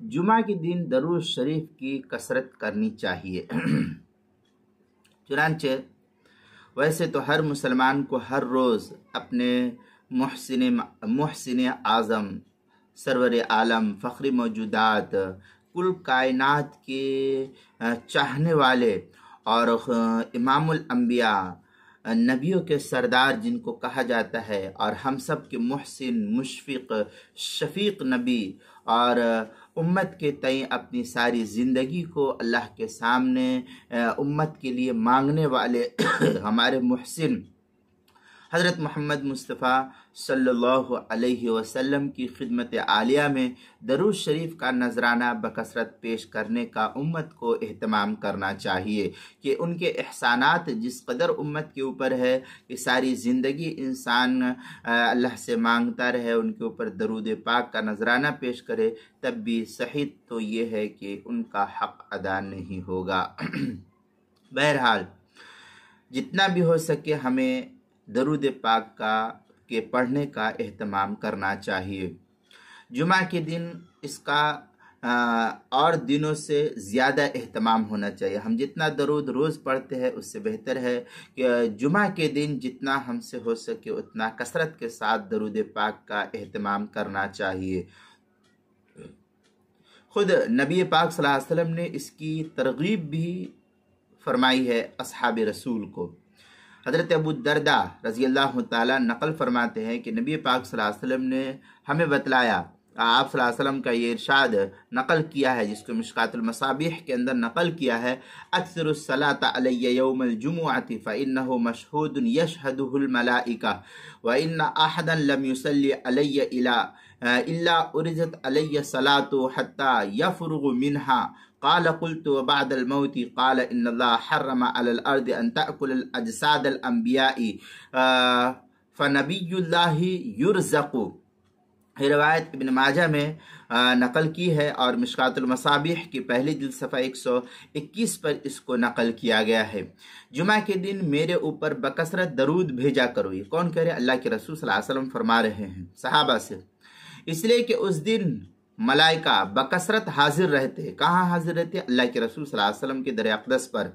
جمعہ کے دن درود شریف کی کثرت کرنی چاہیے۔ چنانچہ ویسے تو ہر مسلمان کو ہر روز اپنے محسن اعظم، سرور عالم، فخر موجودات، کل کائنات کے چاہنے والے اور امام الانبیاء، نبیوں کے سردار جن کو کہا جاتا ہے، اور ہم سب کے محسن، مشفق، شفیق نبی، اور امت کے تئیں اپنی ساری زندگی کو اللہ کے سامنے امت کے لیے مانگنے والے ہمارے محسن حضرت محمد مصطفیٰ صلی اللہ علیہ وسلم کی خدمت عالیہ میں درود شریف کا نذرانہ بکثرت پیش کرنے کا امت کو اہتمام کرنا چاہیے کہ ان کے احسانات جس قدر امت کے اوپر ہے کہ ساری زندگی انسان اللہ سے مانگتا رہے، ان کے اوپر درود پاک کا نذرانہ پیش کرے، تب بھی صحیح تو یہ ہے کہ ان کا حق ادا نہیں ہوگا۔ بہرحال جتنا بھی ہو سکے ہمیں درود پاک کے پڑھنے کا اہتمام کرنا چاہیے۔ جمعہ کے دن اس کا اور دنوں سے زیادہ اہتمام ہونا چاہیے۔ ہم جتنا درود روز پڑھتے ہیں اس سے بہتر ہے کہ جمعہ کے دن جتنا ہم سے ہو سکے اتنا کثرت کے ساتھ درود پاک کا اہتمام کرنا چاہیے۔ خود نبی پاک صلی اللہ علیہ وسلم نے اس کی ترغیب بھی فرمائی ہے اصحاب رسول کو۔ حضرت ابو الدرداء رضی اللہ تعالیٰ نقل فرماتے ہیں کہ نبی پاک صلی اللہ علیہ وسلم نے ہمیں بتلایا، آپ صلی اللہ علیہ وسلم کا یہ ارشاد نقل کیا ہے جس کو مشکات المصابیح کے اندر نقل کیا ہے، اکثر الصلاۃ علی یوم الجمعۃ فانہ مشہود یشہدہ الملائکہ وان احدا لم یصلی علی الا ارجت علی صلاۃ حتی یفرغ منها قال قلت وبعد الموت قال ان اللہ حرم علی الارض ان تأکل الاجساد الانبیاء فنبی اللہ یرزق۔ یہ روایت ابن ماجہ میں نقل کی ہے اور مشکات المصابیح کی پہلی جلد صفحہ 121 پر اس کو نقل کیا گیا ہے۔ جمعہ کے دن میرے اوپر بکثرت درود بھیجا کرو۔ یہ کون کہہ رہے؟ اللہ کے رسول صلی اللہ علیہ وسلم فرما رہے ہیں صحابہ سے، اس لیے کہ اس دن ملائکہ بکثرت حاضر رہتے۔ کہاں حاضر رہتے؟ اللہ کے رسول صلی اللہ علیہ وسلم کے در اقدس پر،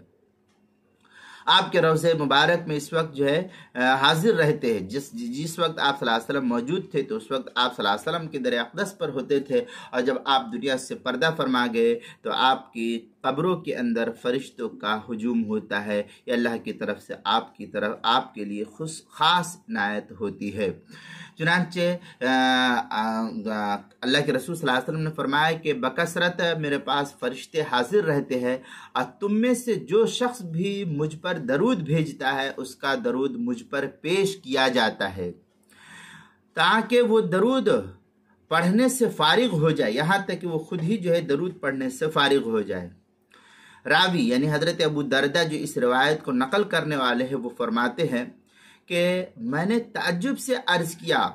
آپ کے روضہ مبارک میں اس وقت جو ہے حاضر رہتے ہیں۔ جس وقت آپ صلی اللہ علیہ وسلم موجود تھے تو اس وقت آپ صلی اللہ علیہ وسلم کے در اقدس پر ہوتے تھے، اور جب آپ دنیا سے پردہ فرما گئے تو آپ کی قبروں کے اندر فرشتوں کا ہجوم ہوتا ہے، یہ اللہ کی طرف سے آپ کے لیے خاص عنایت ہوتی ہے۔ چنانچہ اللہ کے رسول صلی اللہ علیہ وسلم نے فرمایا کہ بکثرت میرے پاس فرشتے حاضر رہتے ہیں، اور تم میں سے جو شخص بھی مجھ پر درود بھیجتا ہے اس کا درود مجھ پر پیش کیا جاتا ہے تاکہ وہ درود پڑھنے سے فارغ ہو جائے، یہاں تک کہ وہ خود ہی جو ہے درود پڑھنے سے فارغ ہو جائے۔ راوی یعنی حضرت ابو الدرداء جو اس روایت کو نقل کرنے والے ہیں وہ فرماتے ہیں کہ میں نے تعجب سے عرض کیا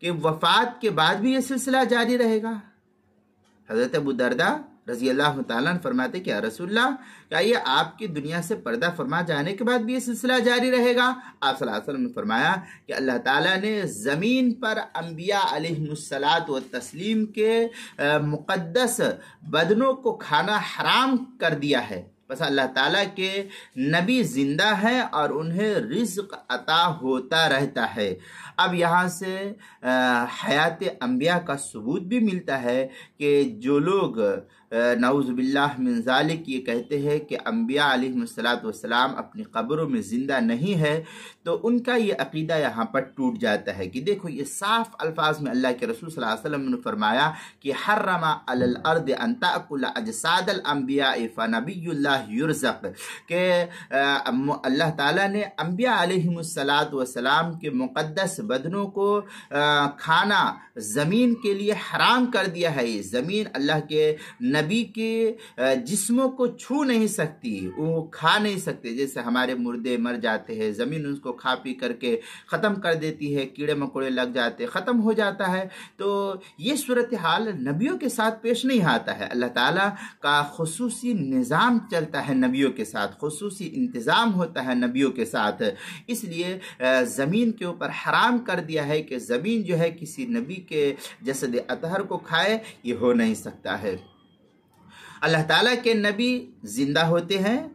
کہ وفات کے بعد بھی یہ سلسلہ جاری رہے گا؟ حضرت ابو الدرداء رضی اللہ تعالیٰ عنہ فرماتے کہ یا رسول اللہ، کیا یہ آپ کی دنیا سے پردہ فرما جانے کے بعد بھی یہ سلسلہ جاری رہے گا؟ آپ صلی اللہ علیہ وسلم نے فرمایا کہ اللہ تعالیٰ نے زمین پر انبیاء علیہم الصلاۃ والتسلیم کے مقدس بدنوں کو کھانا حرام کر دیا ہے، بس اللہ تعالیٰ کے نبی زندہ ہیں اور انہیں رزق عطا ہوتا رہتا ہے۔ اب یہاں سے حیات انبیاء کا ثبوت بھی ملتا ہے کہ جو لوگ نعوذ باللہ من ذالک یہ کہتے ہیں کہ انبیاء علیہم الصلاۃ والسلام اپنی قبروں میں زندہ نہیں ہے، تو ان کا یہ عقیدہ یہاں پر ٹوٹ جاتا ہے کہ دیکھو یہ صاف الفاظ میں اللہ کے رسول صلی اللہ علیہ وسلم نے فرمایا کہ حرم علی الارض ان تأکل اجساد الانبیاء فنبی اللہ یرزق، کہ اللہ تعالیٰ نے انبیاء علیہم الصلاۃ والسلام کے مقدس بدنوں کو کھانا زمین کے لیے حرام کر دیا ہے۔ زمین اللہ کے नबी के जिस्मों को छू नहीं सकती, वो खा नहीं सकते। जैसे हमारे मुर्दे मर जाते हैं, ज़मीन उसको खा पी करके ख़त्म कर देती है, कीड़े मकोड़े लग जाते, ख़त्म हो जाता है। तो ये सूरत हाल नबियों के साथ पेश नहीं आता है। अल्लाह ताला का खुसूसी निज़ाम चलता है नबियों के साथ, खुसूसी इंतज़ाम होता है नबियों के साथ। इसलिए ज़मीन के ऊपर हराम कर दिया है कि ज़मीन जो है किसी नबी के जसद अतहर को खाए, ये हो नहीं सकता है। अल्लाह ताला के नबी ज़िंदा होते हैं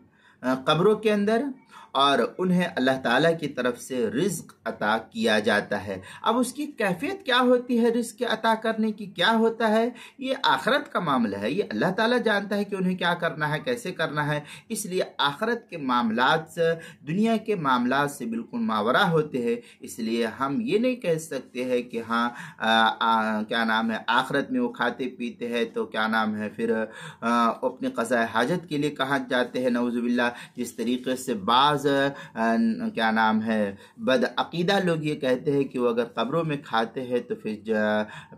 कब्रों के अंदर, और उन्हें अल्लाह ताला की तरफ से रिज़्क अता किया जाता है। अब उसकी कैफियत क्या होती है, रिज़्क अता करने की क्या होता है, ये आखरत का मामला है। ये अल्लाह ताला जानता है कि उन्हें क्या करना है, कैसे करना है। इसलिए आखरत के मामलात से, दुनिया के मामलात से बिल्कुल मावरा होते हैं। इसलिए हम ये नहीं कह सकते हैं कि हाँ क्या नाम है, आखरत में वो खाते पीते हैं तो क्या नाम है फिर अपने क़ज़ा हाजत के लिए कहाँ जाते हैं, नऊज़ुबिल्लाह। जिस तरीके से बाज़ क्या नाम है बदअक़ीदा लोग ये कहते हैं कि वो अगर कब्रों में खाते हैं तो फिर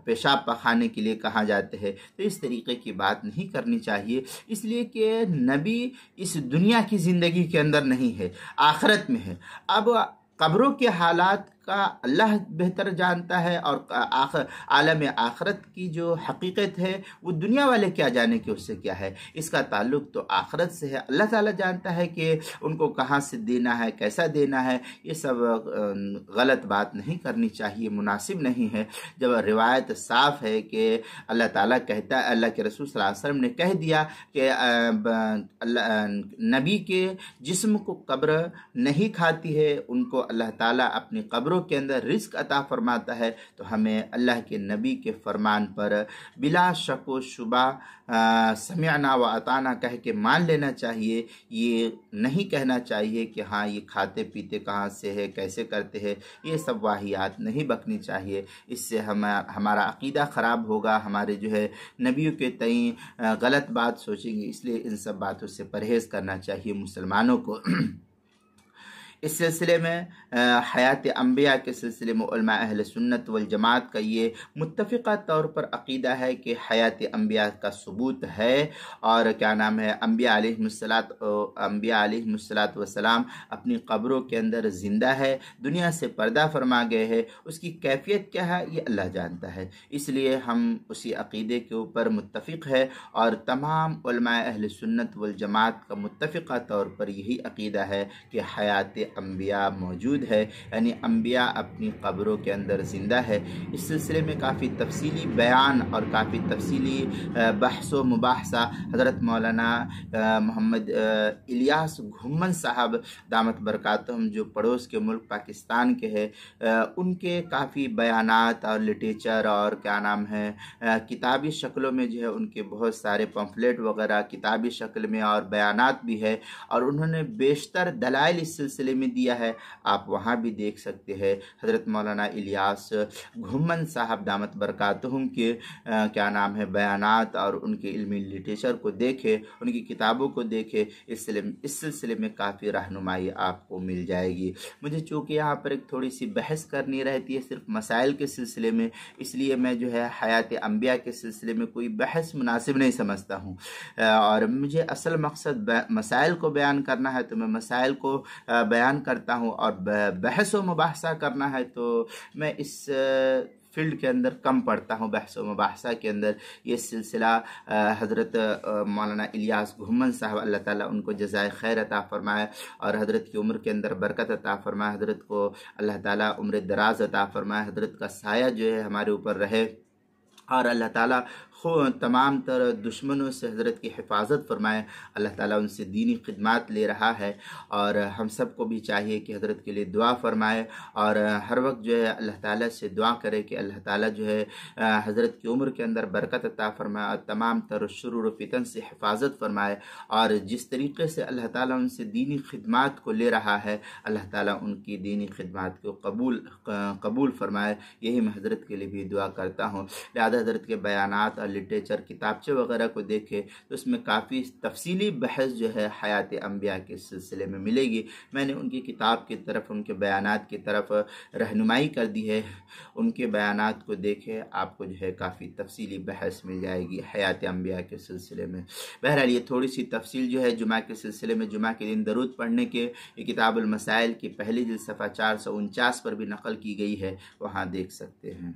पेशाब पखाने के लिए कहाँ जाते हैं। तो इस तरीके की बात नहीं करनी चाहिए, इसलिए कि नबी इस दुनिया की ज़िंदगी के अंदर नहीं है, आखिरत में है। अब कब्रों के हालात का अल्लाह बेहतर जानता है, और आलम आखरत की जो हकीकत है वो दुनिया वाले क्या जाने कि उससे क्या है। इसका ताल्लुक तो आखरत से है। अल्लाह ताला जानता है कि उनको कहाँ से देना है, कैसा देना है। ये सब गलत बात नहीं करनी चाहिए, मुनासिब नहीं है। जब रिवायत साफ़ है कि अल्लाह ताला कहता है, अल्लाह के रसूल सल्लल्लाहु अलैहि वसल्लम ने कह दिया कि नबी के जिस्म को कब्र नहीं खाती है, उनको अल्लाह ताला अपनी कब्र के अंदर रिस्क अता फरमाता है। तो हमें अल्लाह के नबी के फरमान पर बिला शक व शुबा समिअना व अताना कह के मान लेना चाहिए। ये नहीं कहना चाहिए कि हाँ ये खाते पीते कहाँ से है, कैसे करते हैं, ये सब वाहियात नहीं बकनी चाहिए। इससे हमारा अकीदा ख़राब होगा, हमारे जो है नबियों के तई गलत बात सोचेंगे। इसलिए इन सब बातों से परहेज़ करना चाहिए मुसलमानों को। इस सिलसिले में हयात अंबिया के सिलसिले में उलमा अहले सुन्नत वल जमात का ये मुत्तफ़िक़ा तौर पर अक़ीदा है कि हयात अंबिया का सबूत है। और क्या नाम है, अंबिया अलैहिमुस्सलात वस्सलाम अपनी क़ब्रों के अंदर ज़िंदा है, दुनिया से पर्दा फरमा गए हैं। उसकी कैफियत क्या है ये अल्लाह जानता है। इसलिए हम उसी अक़ीदे के ऊपर मुत्तफ़िक़ है, और तमाम उलमा अहले सुन्नत वल जमात का मुत्तफ़िक़ा तौर पर यही अक़ीदा है कि हयात अंबिया मौजूद है, यानी अंबिया अपनी कब्रों के अंदर ज़िंदा है। इस सिलसिले में काफ़ी तफसीली बयान और काफ़ी तफसीली बहस व मुबाहसा हज़रत मौलाना मोहम्मद इलियास घुम्मन साहब दामत बरकातहुम, जो पड़ोस के मुल्क पाकिस्तान के हैं, उनके काफ़ी बयानात और लिटरेचर और क्या नाम है किताबी शक्लों में जो है उनके बहुत सारे पम्फलेट वगैरह किताबी शक्ल में और बयानात भी है, और उन्होंने बेशतर दलाइल इस सिलसिले में दिया है। आप वहाँ भी देख सकते हैं। हज़रत मौलाना इलियास घुम्मन साहब दामत बरकातहुम के क्या नाम है बयानात और उनके इल्मी लिटरेचर को देखें, उनकी किताबों को देखें। इस सिलसिले में काफ़ी रहनुमाई आपको मिल जाएगी। मुझे चूँकि यहाँ पर एक थोड़ी सी बहस करनी रहती है सिर्फ मसाइल के सिलसिले में, इसलिए मैं जो है हयात अंबिया के सिलसिले में कोई बहस मुनासिब नहीं समझता हूँ। और मुझे असल मकसद मसाइल को बयान करना है तो मैं मसाइल को बयान करता हूँ, और बहस व मुबाहसा करना है तो मैं इस फील्ड के अंदर कम पढ़ता हूँ। बहस व मुबाहसा के अंदर ये सिलसिला हज़रत मौलाना इलियास घुम्मन साहब, अल्लाह ताला उनको जज़ाए खैर अता फ़रमाए और हज़रत की उम्र के अंदर बरकत अता फ़रमाए। हज़रत को अल्लाह ताला उम्र दराज अता फ़रमाए, हज़रत का साया जो है हमारे ऊपर रहे, और अल्लाह ताला तमाम तरह दुश्मनों से हज़रत की हिफाजत फरमाए। अल्लाह ताला उनसे दीनी खिदमत ले रहा है, और हम सब को भी चाहिए कि हज़रत के लिए दुआ फरमाए, और हर वक्त जो है अल्लाह ताला से दुआ करे कि अल्लाह ताला जो है हज़रत की उम्र के अंदर बरकत अता फरमाए और तमाम तरह शुरूर फितन से हिफाजत फरमाए। और जिस तरीके से अल्लाह ताला उनसे दीनी खिदमत को ले रहा है, अल्लाह ताला उनकी दीनी खिदमत को कबूल फरमाए। यही मैं हज़रत के लिए भी दुआ करता हूँ। लिहाजा हज़रत के बयानात और لٹریچر کتابچے وغیرہ کو دیکھے تو اس میں کافی تفصیلی بحث جو ہے حیات انبیاء کے سلسلے میں ملے گی. میں نے ان کی کتاب کی طرف، ان کے بیانات کی طرف رہنمائی کر دی ہے. ان کے بیانات کو دیکھے، آپ کو جو ہے کافی تفصیلی بحث مل جائے گی حیات انبیاء کے سلسلے میں. بہرحال یہ تھوڑی سی تفصیل جو ہے جمعہ کے سلسلے میں، جمعہ کے دن درود پڑھنے کے، یہ کتاب المسائل کی پہلی جلد صفحہ 449 پر بھی نقل کی گئی ہے، وہاں دیکھ سکتے ہیں.